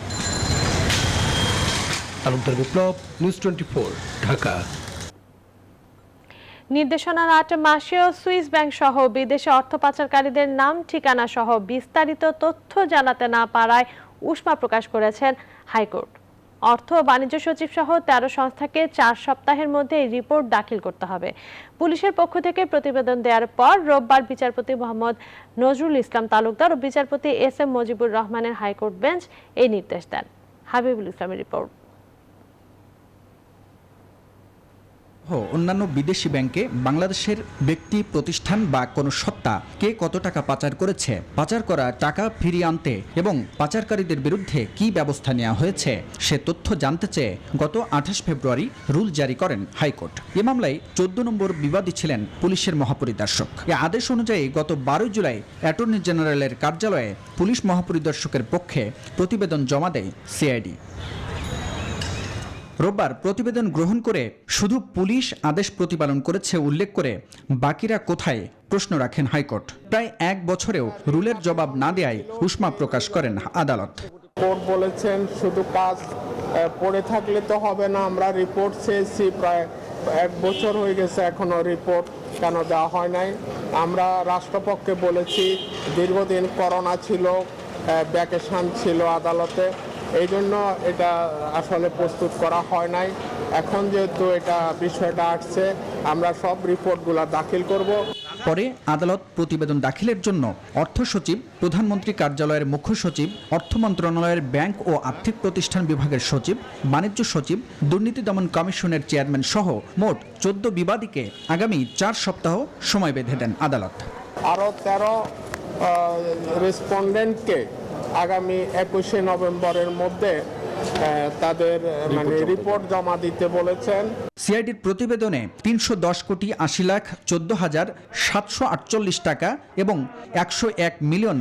তালুকদার বিপ্লব, নিউজ 24, ঢাকা। নির্দেশনার 8 মাসেও সুইস ব্যাংক সহ বিদেশে অর্থ পাচারকারীদের নাম, ঠিকানা সহ বিস্তারিত তথ্য জানাতে না পারায় উষ্মা প্রকাশ করেছেন হাইকোর্ট। অর্থ ও বাণিজ্য সচিব সহ 13 সংস্থাকে 4 সপ্তাহের মধ্যে এই রিপোর্ট দাখিল করতে হবে। পুলিশের পক্ষ থেকে প্রতিবেদন দেওয়ার পর রোববার বিচারপতি মোহাম্মদ নজরুল ইসলাম তালুকদার ও বিচারপতি SM মুজিবুর রহমানের হাইকোর্ট বেঞ্চ এই নির্দেশ দেন। হাবিবুল ইসলামের রিপোর্ট। অন্যান্য বিদেশি ব্যাংকে বাংলাদেশের ব্যক্তি, প্রতিষ্ঠান বা কোনো সত্তা কে কত টাকা পাচার করেছে, পাচার করা টাকা ফিরিয়ে আনতে এবং পাচারকারীদের বিরুদ্ধে কি ব্যবস্থা নেওয়া হয়েছে সে তথ্য জানতে চেয়ে গত 28 ফেব্রুয়ারি রুল জারি করেন হাইকোর্ট। এ মামলায় 14 নম্বর বিবাদী ছিলেন পুলিশের মহাপরিদর্শক। এ আদেশ অনুযায়ী গত 12 জুলাই অ্যাটর্নি জেনারেলের কার্যালয়ে পুলিশ মহাপরিদর্শকের পক্ষে প্রতিবেদন জমা দেয় সিআইডি। রোববার প্রতিবেদন গ্রহণ করে শুধু পুলিশ আদেশ প্রতিপালন করেছে উল্লেখ করে বাকিরা কোথায় প্রশ্ন রাখেন হাইকোর্ট। প্রায় 1 বছরেও রুলের জবাব না দেয়ায় উষ্মা প্রকাশ করেন আদালত। কোর্ট বলেছেন শুধু কাজ পড়ে থাকলে তো হবে না, আমরা রিপোর্ট চেয়েছি, প্রায় 1 বছর হয়ে গেছে, এখনো রিপোর্ট কেন দেওয়া হয় নাই। আমরা রাষ্ট্রপক্ষে বলেছি দীর্ঘদিন করোনা ছিল, ভ্যাকেশন ছিল আদালতে, এই জন্য এটা আসলে প্রস্তুত করা হয় নাই। এখন যেহেতু এটা বিষয়টা আসছে, আমরা সব রিপোর্টগুলো দাখিল করব। পরে আদালত প্রতিবেদন দাখিলের জন্য অর্থ সচিব, প্রধানমন্ত্রী কার্যালয়ের মুখ্য সচিব, অর্থ মন্ত্রণালয়ের ব্যাংক ও আর্থিক প্রতিষ্ঠান বিভাগের সচিব, বাণিজ্য সচিব, দুর্নীতি দমন কমিশনের চেয়ারম্যান সহ মোট 14 বিবাদীকে আগামী 4 সপ্তাহ সময় বেঁধে দেন আদালত। আরও 13 রেসপন্ডেন্টকে আগামী 21শে নভেম্বরের মধ্যে তাদের রিপোর্ট জমা দিতে বলেছেন। সিআইডির প্রতিবেদনে 310,14,14,748 টাকা এবং $101 মিলিয়ন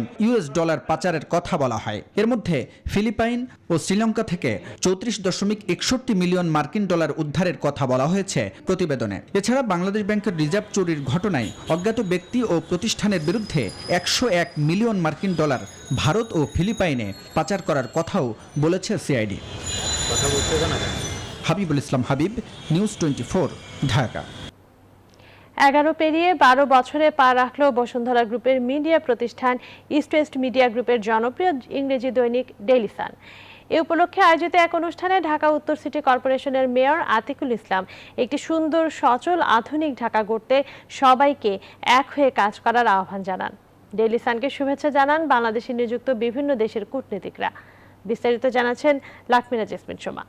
পাচারের কথা বলা হয়। এর মধ্যে ফিলিপাইন ও শ্রীলঙ্কা থেকে 34.61 মিলিয়ন মার্কিন ডলার উদ্ধারের কথা বলা হয়েছে প্রতিবেদনে। এছাড়া বাংলাদেশ ব্যাংকের রিজার্ভ চুরির ঘটনায় অজ্ঞাত ব্যক্তি ও প্রতিষ্ঠানের বিরুদ্ধে 101 মিলিয়ন মার্কিন ডলার ভারত ও ফিলিপাইনে পাচার করার কথাও বলেছে সিআইডি। হাবিবুল ইসলাম হাবিব, নিউজ 24, ঢাকা। 11 পেরিয়ে 12 বছরে পা রাখল বসুন্ধরা গ্রুপের মিডিয়া প্রতিষ্ঠান ইস্ট ওয়েস্ট মিডিয়া গ্রুপের জনপ্রিয় ইংরেজি দৈনিক ডেইলি সান। এ উপলক্ষে আয়োজিত এক অনুষ্ঠানে ঢাকা উত্তর সিটি কর্পোরেশনের মেয়র আতিকুল ইসলাম একটি সুন্দর, সচল, আধুনিক ঢাকা গড়তে সবাইকে এক হয়ে কাজ করার আহ্বান জানান। ডেইলি সানকে শুভেচ্ছা জানান বাংলাদেশে নিযুক্ত বিভিন্ন দেশের কূটনীতিকরা। বিস্তারিত জানাচ্ছেন লাকমিনা জেসমিন সোমা।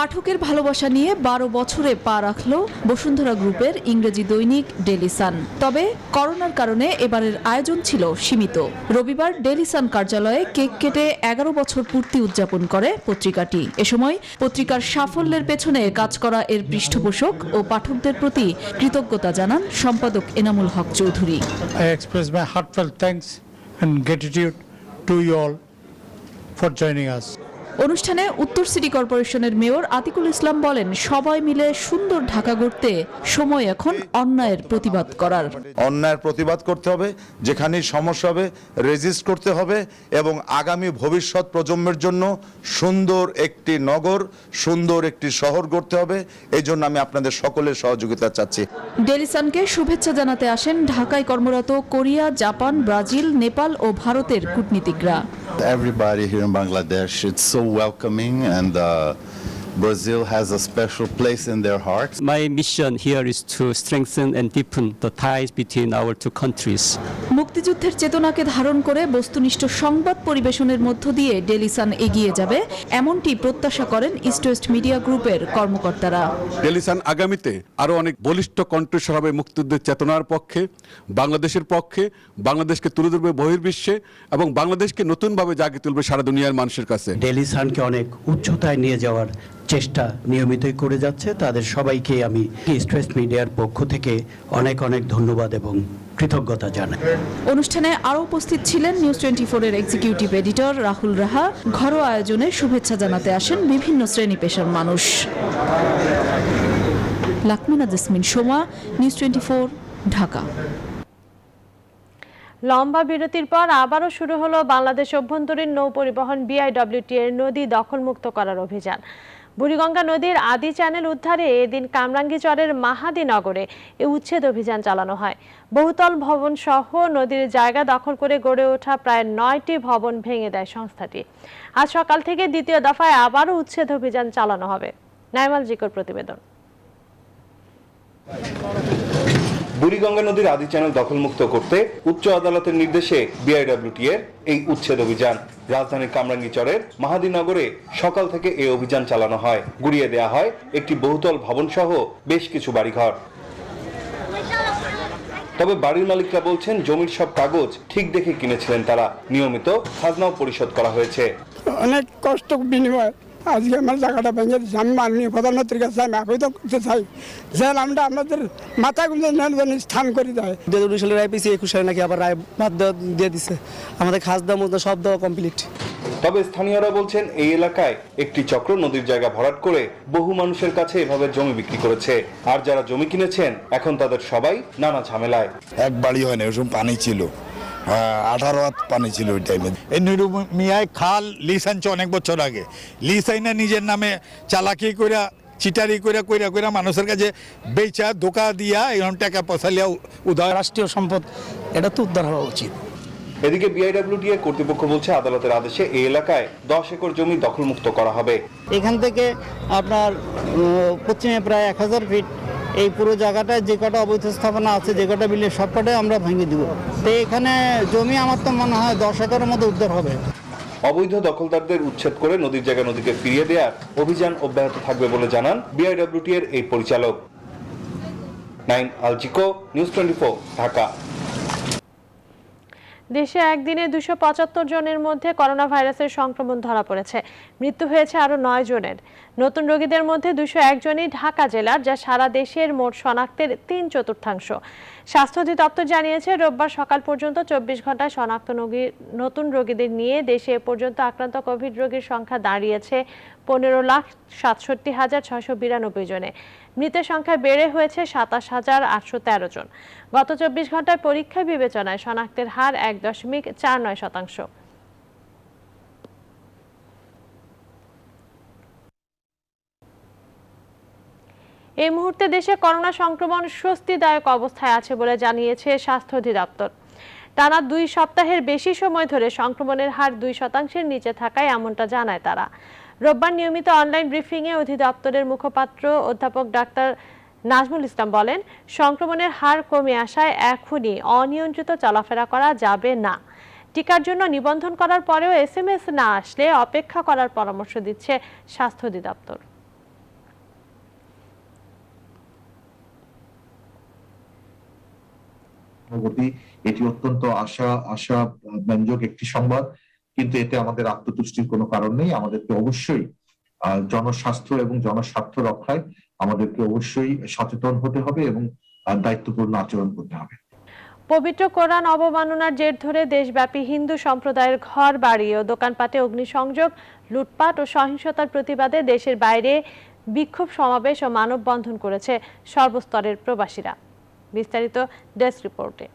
পাঠকের ভালোবাসা নিয়ে 12 বছরে পা রাখল বসুন্ধরা গ্রুপের ইংরেজি দৈনিক ডেইলি সান। তবে করোনার কারণে এবারের আয়োজন ছিল সীমিত। রবিবার ডেইলি সান কার্যালয়ে কেক কেটে 11 বছর পূর্তি উদযাপন করে পত্রিকাটি। এ সময় পত্রিকার সাফল্যের পেছনে কাজ করা এর পৃষ্ঠপোষক ও পাঠকদের প্রতি কৃতজ্ঞতা জানান সম্পাদক Enamul Haque Chowdhury. I express my heartfelt thanks and gratitude to you all for joining us. অনুষ্ঠানে উত্তর সিটি কর্পোরেশনের মেয়র আতিকুল ইসলাম বলেন, সবাই মিলে সুন্দর ঢাকা গড়তে সময় এখন অন্যায়ের প্রতিবাদ করার। অন্যায়ের প্রতিবাদ করতে হবে, যেখানে সমস্যা হবে রেজিস্ট করতে হবে এবং আগামী ভবিষ্যৎ প্রজন্মের জন্য সুন্দর একটি নগর, সুন্দর একটি শহর গড়তে হবে। এই জন্য আমি আপনাদের সকলের সহযোগিতা চাচ্ছি। ডেইলি সানকে শুভেচ্ছা জানাতে আসেন ঢাকায় কর্মরত কোরিয়া, জাপান, ব্রাজিল, নেপাল ও ভারতের কূটনীতিকরা। Everybody here in Bangladesh, it's so welcoming, and Brazil has a special place in their hearts. My mission here is to strengthen and deepen the ties between our two countries. মুক্তিযুদ্ধের চেতনাকে ধারণ করে বস্তুনিষ্ঠ সংবাদ পরিবেশনের মধ্য দিয়ে ডেইলি সান এগিয়ে যাবে, এমনটি প্রত্যাশা করেন ইস্ট ওয়েস্ট মিডিয়া গ্রুপের কর্মকর্তারা। ডেইলি সান আগামীতে আরো অনেক বলিষ্ঠ কণ্ঠস্বর হবে মুক্তিযুদ্ধের চেতনার পক্ষে, বাংলাদেশের পক্ষে, বাংলাদেশকে তুলে ধরবে বহির্বিশ্বে এবং বাংলাদেশকে নতুনভাবে জাগিয়ে তুলবে সারা দুনিয়ার মানুষের কাছে। ডেইলি সানকে অনেক উচ্চতায় নিয়ে যাওয়ার চেষ্টা নিয়মিতই করে যাচ্ছে। তাদের সবাইকে আমি ইস্ট ওয়েস্ট মিডিয়ার পক্ষ থেকে অনেক অনেক ধন্যবাদ এবং কৃতজ্ঞতা জানাই। অনুষ্ঠানে আরও উপস্থিত ছিলেন নিউজ 24 এর এক্সিকিউটিভ এডিটর রাহুল রাহা। ঘরোয়া আয়োজনে শুভেচ্ছা জানাতে আসেন বিভিন্ন শ্রেণী পেশার মানুষ। লাকমিনা জেসমিন সোমা, নিউজ 24, ঢাকা। লম্বা বিরতির পর আবারও শুরু হলো বাংলাদেশ অভ্যন্তরীণ নৌ পরিবহন BIWT এর নদী দখলমুক্ত করার অভিযান। বুড়িগঙ্গা নদীর আদি চ্যানেল উদ্ধারে এদিন কামরাঙ্গীচরের মাহাদিনগরে এই উচ্ছেদ অভিযান চালানো হয়। বহুতল ভবন সহ নদীর জায়গা দখল করে গড়ে ওঠা প্রায় 9টি ভবন ভেঙে দেয় সংস্থাটি। আজ সকাল থেকে দ্বিতীয় দফায় আবারও উচ্ছেদ অভিযান চালানো হবে। নাইমাল জিকর প্রতিবেদন। বুড়িগঙ্গা নদীর আদি চ্যানেল দখলমুক্ত করতে উচ্চ আদালতের নির্দেশে BIWT এর এই উচ্ছেদ অভিযান। রাজধানীর কামরাঙ্গীচরের মাহাদিনগরে সকাল থেকে এই অভিযান চালানো হয়। গুড়িয়ে দেওয়া হয় একটি বহুতল ভবন সহ বেশ কিছু বাড়িঘর। তবে বাড়ির মালিকরা বলছেন জমির সব কাগজ ঠিক দেখে কিনেছিলেন তারা, নিয়মিত খাজনাও পরিশোধ করা হয়েছে। অনেক কষ্ট বিনিময় আজকে আমার জায়গাটা ভেঙে দিচ্ছে। আমি মাননীয় প্রধানমন্ত্রীর কাছে আমি আবেদন করতে চাই যে আমরা আমাদের মাথা গুঁজে স্থান করে দেয়। 2022 সালের IPC 21 সালে নাকি আবার রায় দিয়ে দিচ্ছে, আমাদের খাজনা মুজনা সব দেওয়া কমপ্লিট। তবে স্থানীয়রা বলছেন এই এলাকায় একটি চক্র নদীর জায়গা ভরাট করে বহু মানুষের কাছে এভাবে জমি বিক্রি করেছে। আর যারা জমি কিনেছেন এখন তাদের সবাই নানা ঝামেলায়। এক বাড়ি হয় না, ওই সময় পানি ছিল, 18 হাত পানি ছিল ওই টাইমে। এই নুরু মিয়ায় খাল লিজ আনছে অনেক বছর আগে, লিজ আইনা নিজের নামে চালাকি করে চিটারি করে কইরা কইরা মানুষের কাছে বেচা ধোকা দিয়া এখন টাকা পয়সা লিয়া উদ্ধার। রাষ্ট্রীয় সম্পদ, এটা তো উদ্ধার হওয়া উচিত। এদিকে BIWT এর কর্তৃপক্ষ বলছে আদালতের আদেশে এই এলাকায় 10 একর জমি দখলমুক্ত করা হবে। এখান থেকে আপনার পশ্চিমে প্রায় 1000 ফিট এই পুরো জায়গাটায় যে কটা অবৈধ স্থাপনা আছে, যে কটা বিলে সবকটাই আমরা ভেঙে দিব। তো এখানে জমি আমার তো মনে হয় 10 একরের মতো উদ্ধার হবে। অবৈধ দখলদারদের উচ্ছেদ করে নদীর জায়গা নদীকে ফিরিয়ে দেওয়ার অভিযান অব্যাহত থাকবে বলে জানান BIWT এর এই পরিচালক। নাইম আলজিকো, নিউজ 24, ঢাকা। দেশে একদিনে 275 জনের মধ্যে করোনা ভাইরাসের সংক্রমণ ধরা পড়েছে। মৃত্যু হয়েছে আরও 9 জনের। নতুন রোগীদের মধ্যে 201 জনই ঢাকা জেলার, যা সারা দেশের মোট শনাক্তের 3/4। স্বাস্থ্য অধিদপ্তর জানিয়েছে রোববার সকাল পর্যন্ত 24 ঘন্টায় শনাক্ত নতুন রোগীদের নিয়ে দেশে এ পর্যন্ত আক্রান্ত কোভিড রোগীর সংখ্যা দাঁড়িয়েছে 15,67,692 জনে। মৃতের সংখ্যা বেড়ে হয়েছে 27,813 জন। গত 24 ঘন্টায় পরীক্ষা বিবেচনায় শনাক্তের হার 1.49%। এই মুহূর্তে দেশে করোনা সংক্রমণ স্বস্তিদায়ক অবস্থায় আছে বলে জানিয়েছে স্বাস্থ্য অধিদপ্তর। টানা 2 সপ্তাহের বেশি সময় ধরে সংক্রমণের হার 2% নিচে থাকায় এমনটা জানায় তারা। রোববার নিয়মিত অনলাইন ব্রিফিংয়ে অধিদপ্তরের মুখপাত্র অধ্যাপক ডাক্তার নাজমুল ইসলাম বলেন, সংক্রমণের হার কমে আসায় এখনই অনিয়ন্ত্রিত চলাফেরা করা যাবে না। টিকার জন্য নিবন্ধন করার পরেও SMS না আসলে অপেক্ষা করার পরামর্শ দিচ্ছে স্বাস্থ্য অধিদপ্তর। এটি অত্যন্ত আশা ব্যঞ্জক একটি সংবাদ, কিন্তু এতে আমাদের আত্মতুষ্টির কোনো কারণ নেই। আমাদেরকে অবশ্যই জনস্বাস্থ্য এবং জনস্বার্থ রক্ষায় আমাদেরকে অবশ্যই সচেতন হতে হবে এবং দায়িত্বপূর্ণ আচরণ করতে হবে। পবিত্র কোরআন অবমাননার জের ধরে দেশব্যাপী হিন্দু সম্প্রদায়ের ঘর বাড়ি ও দোকানপাটে অগ্নিসংযোগ, লুটপাট ও সহিংসতার প্রতিবাদে দেশের বাইরে বিক্ষোভ সমাবেশ ও মানববন্ধন করেছে সর্বস্তরের প্রবাসীরা। বিস্তারিত ডেস্ক রিপোর্টে।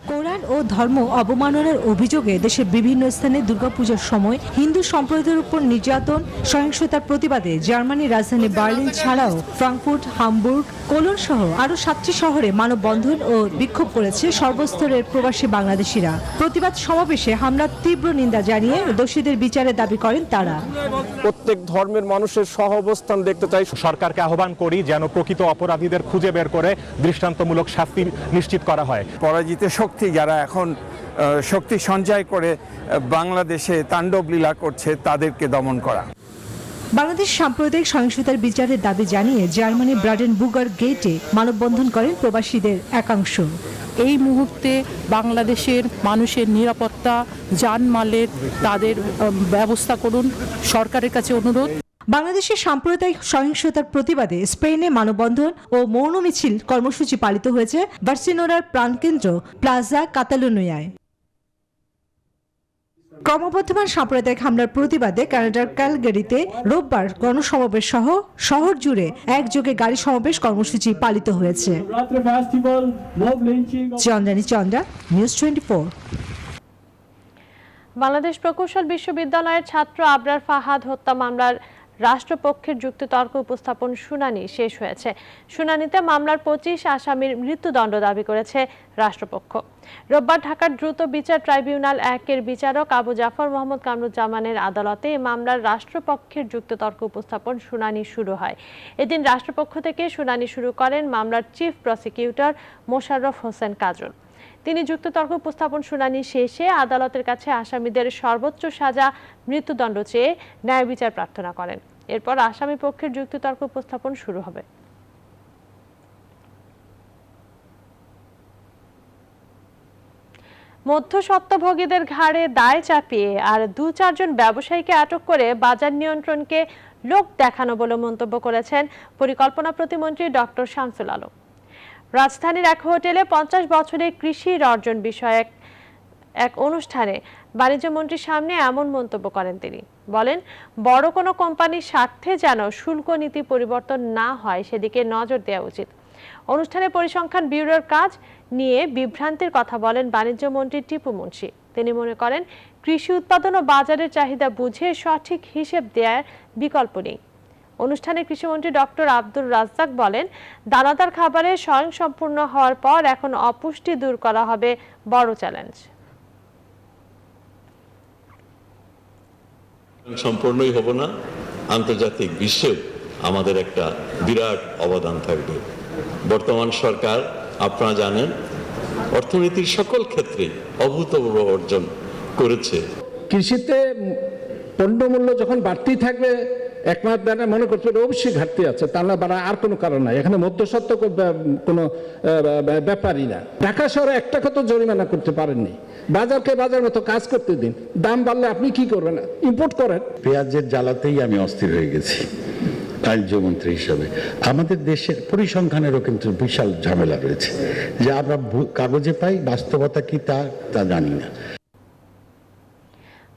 কোরআন ও ধর্ম অবমাননার অভিযোগে দেশের বিভিন্ন স্থানে দুর্গাপূজার সময় হিন্দু সম্প্রদায়ের উপর নির্যাতন, সহিংসতার প্রতিবাদে জার্মানির রাজধানী বার্লিন ছাড়াও ফ্রাঙ্কফুর্ট, হামবুর্গ, কোলন সহ আরও 7টি শহরে মানববন্ধন ও বিক্ষোভ করেছে সর্বস্তরের প্রবাসী বাংলাদেশিরা। প্রতিবাদ সমাবেশে হামলার তীব্র নিন্দা জানিয়ে দোষীদের বিচারের দাবি করেন তারা। প্রত্যেক ধর্মের মানুষের সহ অবস্থান দেখতে চাই। সরকারকে আহ্বান করি যেন প্রকৃত অপরাধীদের খুঁজে বের করে দৃষ্টান্তমূলক শাস্তি নিশ্চিত করা হয়। পরাজিত শক্তি যারা এখন শক্তি সঞ্চয় করে বাংলাদেশে তাণ্ডব লীলা করছে তাদেরকে দমন করা। বাংলাদেশ সাম্প্রদায়িক সহিংসতার বিচারের দাবি জানিয়ে জার্মানির ব্রাডেনবুর্গার গেটে মানববন্ধন করেন প্রবাসীদের একাংশ। এই মুহূর্তে বাংলাদেশের মানুষের নিরাপত্তা, জানমালের তাদের ব্যবস্থা করুন, সরকারের কাছে অনুরোধ। বাংলাদেশের সাম্প্রদায়িক সহিংসতার প্রতিবাদে স্পেনে মানববন্ধন ও মৌন মিছিল কর্মসূচি পালিত হয়েছে বার্সেলোনার প্রাণকেন্দ্র প্লাজা কাতালোনিয়ায়। ক্রমবর্ধমান সাম্প্রদায়িক হামলার প্রতিবাদে কানাডার ক্যালগারিতে রোববার গণসমাবেশ সহ শহর জুড়ে একযোগে গাড়ি সমাবেশ কর্মসূচি পালিত হয়েছে। চন্দ্রানী চন্দ্রা, নিউজ 24। বাংলাদেশ প্রকৌশল বিশ্ববিদ্যালয়ের ছাত্র আবরার ফাহাদ হত্যা মামলার রাষ্ট্রপক্ষের যুক্তিতর্ক উপস্থাপন শুনানি শেষ হয়েছে। শুনানিতে মামলার 25 আসামির মৃত্যুদণ্ড দাবি করেছে রাষ্ট্রপক্ষ। রোববার ঢাকার দ্রুত বিচার ট্রাইব্যুনাল 1-এর বিচারক আবু জাফর মোহাম্মদ কামরুজ্জামানের আদালতে এই মামলার রাষ্ট্রপক্ষের যুক্তিতর্ক উপস্থাপন শুনানি শুরু হয়। এদিন রাষ্ট্রপক্ষ থেকে শুনানি শুরু করেন মামলার চিফ প্রসিকিউটর মোশাররফ হোসেন কাজল। তিনি যুক্তিতর্ক উপস্থাপন শুনানি শেষে আদালতের কাছে আসামিদের সর্বোচ্চ সাজা মৃত্যুদণ্ড চেয়ে ন্যায় বিচার প্রার্থনা করেন। এরপর আসামি পক্ষের যুক্তিতর্ক উপস্থাপন শুরু হবে। মধ্যস্বত্বভোগীদের ঘাড়ে দায় চাপিয়ে আর 2-4 জন ব্যবসায়ীকে আটক করে বাজার নিয়ন্ত্রণকে লোক দেখানো বলে মন্তব্য করেছেন পরিকল্পনা প্রতিমন্ত্রী ডক্টর শামসুল আলম। রাজধানীর এক হোটেলে 50 বছরের কৃষির অর্জন বিষয়ক এক অনুষ্ঠানে বাণিজ্য মন্ত্রীর সামনে এমন মন্তব্য করেন তিনি। বলেন, বড় কোনো কোম্পানির স্বার্থে যেন শুল্ক নীতি পরিবর্তন না হয় সেদিকে নজর দেওয়া উচিত। অনুষ্ঠানে পরিসংখ্যান ব্যুরোর কাজ নিয়ে বিভ্রান্তির কথা বলেন বাণিজ্য মন্ত্রী টিপু মুন্সি। তিনি মনে করেন, কৃষি উৎপাদন ও বাজারের চাহিদা বুঝে সঠিক হিসেব দেওয়ার বিকল্প নেই। অনুষ্ঠানে কৃষিমন্ত্রী ডক্টর আব্দুর রাজ্জাক বলেন, দানাদার খাবারে স্বয়ংসম্পূর্ণ হওয়ার পর এখন অপুষ্টি দূর করা হবে বড় চ্যালেঞ্জ। সম্পূর্ণই হব না, আন্তর্জাতিক বিশ্বেও আমাদের একটা বিরাট অবদান থাকবে। বর্তমান সরকার, আপনারা জানেন, অর্থনীতির সকল ক্ষেত্রে অভূতপূর্ব অর্জন করেছে। কৃষিতে পণ্যমূল্য যখন বাড়তি থাকবে, একমাত্র মনে করছে অবশ্যই ঘাটতি আছে, তা না বাড়া আর কোনো কারণ নাই। এখানে মধ্যস্বত্ব কোনো ব্যাপারই না। ঢাকা শহরে 1 টাকা তো জরিমানা করতে পারেননি। বাজারকে বাজার মতো কাজ করতে দিন। দাম বাড়লে আপনি কি করবেন? ইম্পোর্ট করেন। পেঁয়াজের জ্বালাতেই আমি অস্থির হয়ে গেছি রাজ্যমন্ত্রী হিসাবে। আমাদের দেশের পরিসংখ্যানেরও কিন্তু বিশাল ঝামেলা রয়েছে, যে আমরা কাগজে পাই, বাস্তবতা কি তা জানি না।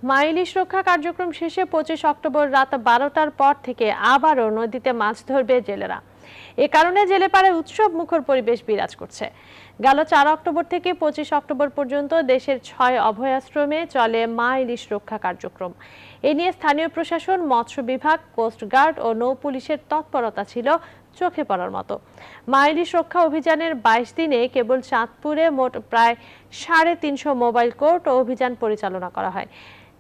মা ইলিশ রক্ষা কার্যক্রম শেষে 25 অক্টোবর রাত 12টার পর থেকে আবারও নদীতে মাছ ধরবে জেলেরা। এ কারণে জেলেপাড়ায় উৎসব মুখর পরিবেশ বিরাজ করছে। গেল 4 অক্টোবর থেকে 25 অক্টোবর পর্যন্ত দেশের 6 অভয়াশ্রমে চলে মা ইলিশ রক্ষা কার্যক্রম। এ নিয়ে স্থানীয় প্রশাসন, মৎস্য বিভাগ, কোস্টগার্ড ও নৌ পুলিশের তৎপরতা ছিল চোখে পড়ার মতো। মা ইলিশ রক্ষা অভিযানের 22 দিনে কেবল চাঁদপুরে মোট প্রায় 350 মোবাইল কোর্ট ও অভিযান পরিচালনা করা হয়।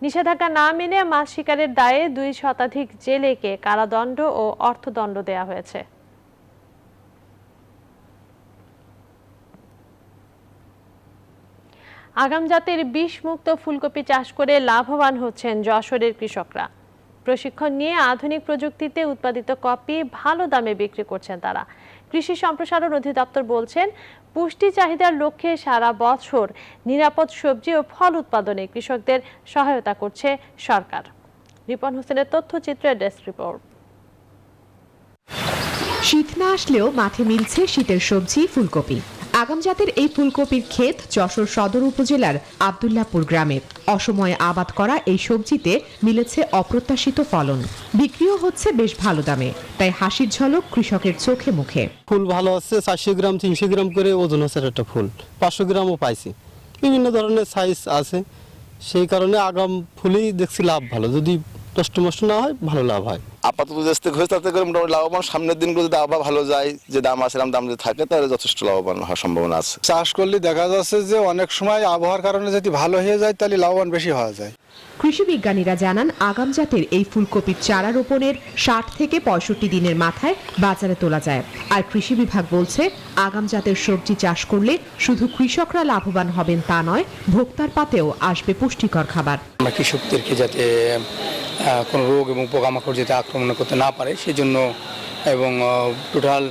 নিষেধাজ্ঞা না মেনে মাছ শিকারের দায়ে 2 শতাধিক জেলেকে কারাদণ্ড ও অর্থদণ্ড দেওয়া হয়েছে। আগাম জাতের বিষমুক্ত ফুলকপি চাষ করে লাভবান হচ্ছেন যশোরের কৃষকরা। প্রশিক্ষণ নিয়ে আধুনিক প্রযুক্তিতে উৎপাদিত কপি ভালো দামে বিক্রি করছেন তারা। কৃষি সম্প্রসারণ অধিদপ্তর বলছেন, পুষ্টি চাহিদার লক্ষ্যে সারা বছর নিরাপদ সবজি ও ফল উৎপাদনে কৃষকদের সহায়তা করছে সরকার। রিপন হোসেনের তথ্যচিত্রের ডেস্ক রিপোর্ট। শীত না আসলেও মাঠে মিলছে শীতের সবজি ফুলকপি। আগাম জাতের এই ফুলকপির ক্ষেত যশোর সদর উপজেলার আব্দুল্লাহপুর গ্রামে। অসময়ে আবাদ করা এই সবজিতে মিলেছে অপ্রত্যাশিত ফলন, বিক্রিও হচ্ছে বেশ ভালো দামে, তাই হাসির ঝলক কৃষকের চোখে মুখে। ফুল ভালো আছে, 400 গ্রাম 300 গ্রাম করে ওজন আছে একটা ফুল, 500 গ্রামও পাইছি। বিভিন্ন ধরনের সাইজ আছে, সেই কারণে আগাম ফুলই দেখছি লাভ ভালো, যদি নষ্ট না হয় ভালো লাভ হয়। আপাতত যেতে হয়েছে তাতে করে মোটামুটি লাভবান। সামনের দিনগুলো যদি আবার ভালো যায়, যে দাম আছে দাম যদি থাকে, তাহলে যথেষ্ট লাভবান হওয়ার সম্ভাবনা আছে। চাষ করলে দেখা যাচ্ছে যে অনেক সময় আবহাওয়ার কারণে যদি ভালো হয়ে যায় তাহলে লাভবান বেশি হওয়া যায়। কৃষি বিজ্ঞানীরা জানান, আগাম জাতের এই ফুলকপির চারা রোপণের 60 থেকে 65 দিনের মাথায় বাজারে তোলা যায়। আর কৃষি বিভাগ বলছে, আগাম জাতের সবজি চাষ করলে শুধু কৃষকরা লাভবান হবেন তা নয়, ভোক্তার পাতেও আসবে পুষ্টিকর খাবার। আমরা কৃষকদেরকে যাতে কোনো রোগ এবং পোকামাকড় যাতে আক্রমণ করতে না পারে সেজন্য, এবং টোটাল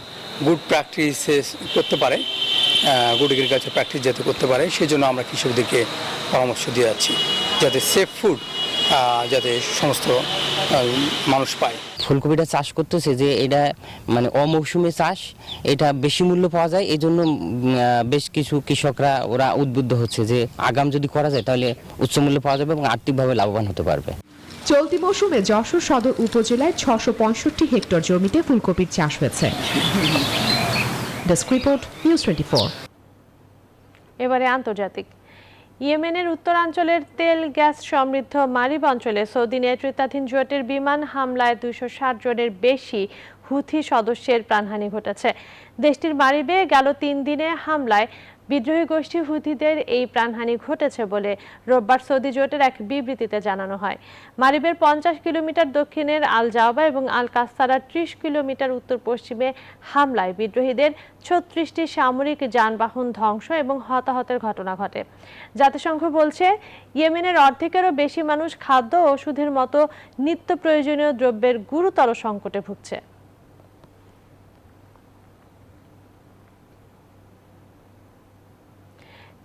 গুড প্র্যাকটিস করতে পারে, গুড এগ্রিকালচার প্র্যাকটিস যাতে করতে পারে, সেজন্য আমরা কৃষকদেরকে পরামর্শ দিয়ে যাচ্ছি, যাতে সেফ ফুড যাতে সমস্ত মানুষ পায়। ফুলকপিটা চাষ করতেছে যে এটা মানে অমৌসুমে চাষ, এটা বেশি মূল্য পাওয়া যায়, এই জন্য বেশ কিছু কৃষকরা ওরা উদ্বুদ্ধ হচ্ছে যে আগাম যদি করা যায় তাহলে উচ্চ মূল্য পাওয়া যাবে এবং আর্থিকভাবে লাভবান হতে পারবে। চলতি মৌসুমে যশোর সদর উপজেলায় 665 হেক্টর জমিতে ফুলকপির চাষ হয়েছে। Desk report, news 24। এবারে আন্তর্জাতিক। ইয়েমেনের উত্তরাঞ্চলের তেল গ্যাস সমৃদ্ধ মারিব অঞ্চলে সৌদি নেতৃত্বাধীন জোটের বিমান হামলায় 260 জনের বেশি হুথি সদস্যের প্রাণহানি ঘটেছে। দেশটির মারিবে গেল 3 দিনে হামলায় বিদ্রোহী গোষ্ঠী হুথিদের এই প্রাণহানি ঘটেছে বলে রোববার সৌদি জোটের এক বিবৃতিতে জানানো হয়। মারিবের 50 কিলোমিটার দক্ষিণের আল জাওবা এবং আল কাস্তারার 30 কিলোমিটার উত্তর পশ্চিমে হামলায় বিদ্রোহীদের 36টি সামরিক যানবাহন ধ্বংস এবং হতাহতের ঘটনা ঘটে। জাতিসংঘ বলছে, ইয়েমেনের অর্ধেকেরও বেশি মানুষ খাদ্য ও ওষুধের মতো নিত্য প্রয়োজনীয় দ্রব্যের গুরুতর সংকটে ভুগছে।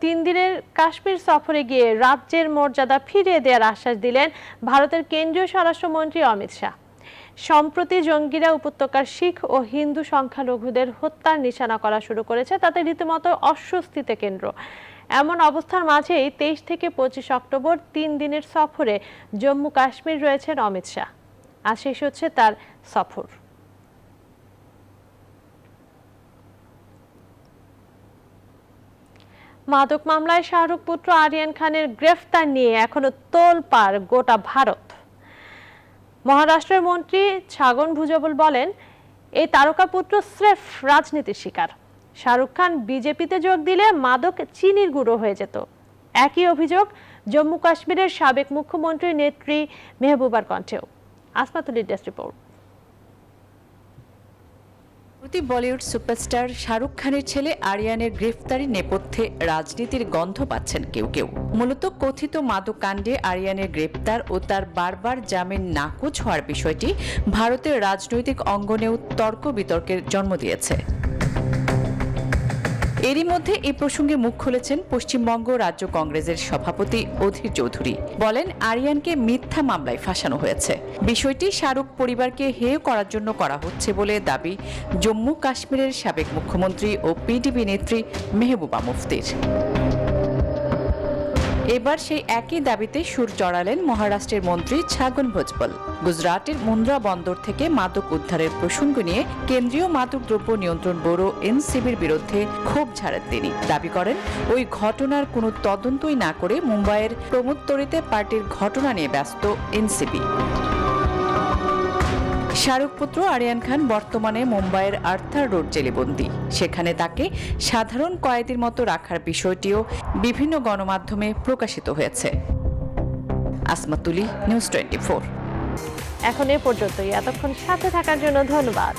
তিন দিনের কাশ্মীর সফরে গিয়ে রাজ্যের মর্যাদা ফিরিয়ে দেওয়ার আশ্বাস দিলেন ভারতের কেন্দ্রীয় স্বরাষ্ট্রমন্ত্রী অমিত শাহ। সম্প্রতি জঙ্গিরা উপত্যকার শিখ ও হিন্দু সংখ্যালঘুদের হত্যার নিশানা করা শুরু করেছে, তাতে রীতিমতো অস্বস্তিতে কেন্দ্র। এমন অবস্থার মাঝেই 23 থেকে 25 অক্টোবর 3 দিনের সফরে জম্মু কাশ্মীর রয়েছেন অমিত শাহ। আজ শেষ হচ্ছে তার সফর। মাদক মামলায় শাহরুখ পুত্র আরিয়ান খানের গ্রেফতার নিয়ে এখনো তোলপাড় গোটা ভারত। মহারাষ্ট্রের মন্ত্রী ছাগন ভুজবল বলেন, এই তারকা পুত্র স্রেফ রাজনীতির শিকার। শাহরুখ খান বিজেপিতে যোগ দিলে মাদক চিনির গুঁড়ো হয়ে যেত। একই অভিযোগ জম্মু কাশ্মীরের সাবেক মুখ্যমন্ত্রী নেত্রী মেহবুবার কণ্ঠেও। আসমাতুলির desk report. Bollywood superstar Shahrukh খানের ছেলে আরিয়ানের গ্রেফতারি নেপথ্যে রাজনীতির গন্ধ পাচ্ছেন কেউ কেউ। মূলত কথিত মাদক কাণ্ডে আরিয়ানের গ্রেফতার ও তার বারবার জামিন নাকচ হওয়ার বিষয়টি ভারতের রাজনৈতিক অঙ্গনেও তর্ক বিতর্কের জন্ম দিয়েছে। এরই মধ্যে এই প্রসঙ্গে মুখ খুলেছেন পশ্চিমবঙ্গ রাজ্য কংগ্রেসের সভাপতি অধীর চৌধুরী। বলেন, আরিয়ানকে মিথ্যা মামলায় ফাঁসানো হয়েছে। বিষয়টি শাহরুখ পরিবারকে হেয় করার জন্য করা হচ্ছে বলে দাবি জম্মু কাশ্মীরের সাবেক মুখ্যমন্ত্রী ও পিডিপি নেত্রী মেহবুবা মুফতির। এবার সেই একই দাবিতে সুর চড়ালেন মহারাষ্ট্রের মন্ত্রী ছাগন ভুজবল। গুজরাটের মুন্দ্রা বন্দর থেকে মাদক উদ্ধারের প্রসঙ্গ নিয়ে কেন্দ্রীয় মাদক দ্রব্য নিয়ন্ত্রণ ব্যুরো এনসিবির বিরুদ্ধে ক্ষোভ ঝাড়েন তিনি। দাবি করেন, ওই ঘটনার কোনো তদন্তই না করে মুম্বাইয়ের প্রমোদতরিতে পার্টির ঘটনা নিয়ে ব্যস্ত এনসিবি। শাহরুখ পুত্র আরিয়ান খান বর্তমানে মুম্বাইয়ের আর্থার রোড জেলবন্দি। সেখানে তাকে সাধারণ কয়েদির মতো রাখার বিষয়টিও বিভিন্ন গণমাধ্যমে প্রকাশিত হয়েছে। আসমাতুলি, নিউজ 24। এখন এ পর্যন্তই। এতক্ষণ সাথে থাকার জন্য ধন্যবাদ।